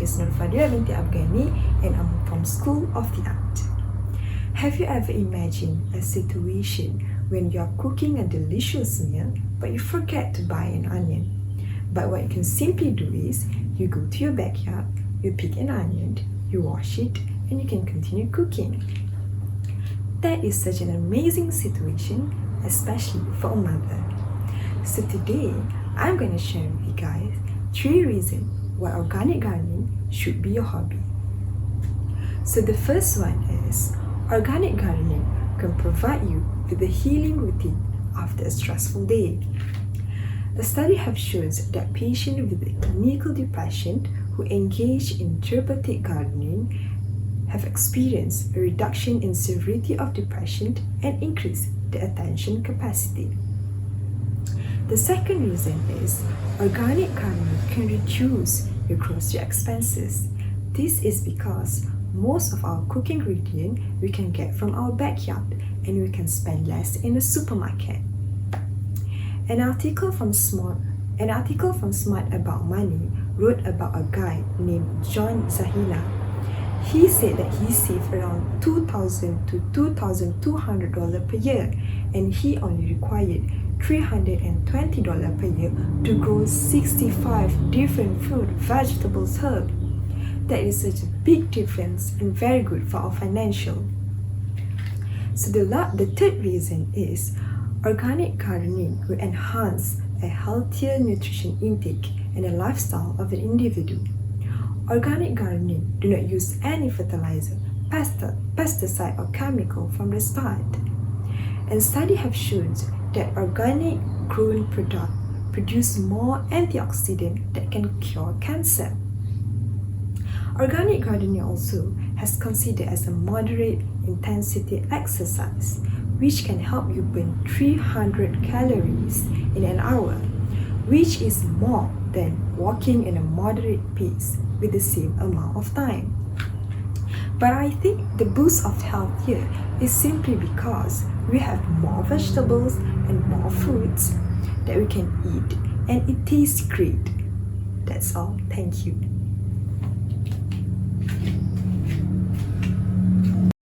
is Fadillah Binti Ghani, and I'm from School of the Art. Have you ever imagined a situation when you're cooking a delicious meal but you forget to buy an onion? But what you can simply do is you go to your backyard, you pick an onion, you wash it, and you can continue cooking. That is such an amazing situation, especially for a mother. So today, I'm going to share with you guys 3 reasons why organic gardening should be your hobby. So the first one is, organic gardening can provide you with a healing routine after a stressful day. The study have shown that patients with clinical depression who engage in therapeutic gardening have experienced a reduction in severity of depression and increase the attention capacity. The second reason is organic gardening can reduce your grocery expenses. This is because most of our cooking ingredients we can get from our backyard and we can spend less in the supermarket. An article from Smart About Money wrote about a guy named John Zahina. He said that he saved around $2,000 to $2,200 per year, and he only required $320 per year to grow 65 different fruit, vegetables, herbs. That is such a big difference and very good for our financial. So the third reason is organic gardening will enhance a healthier nutrition intake and a lifestyle of an individual. Organic gardening do not use any fertilizer, pesticide or chemical from the start. And studies have shown that organic grown product produce more antioxidants that can cure cancer. Organic gardening also has considered as a moderate intensity exercise, which can help you burn 300 calories in an hour, which is more than walking in a moderate pace with the same amount of time. But I think the boost of health here is simply because we have more vegetables and more fruits that we can eat, and it tastes great. That's all. Thank you.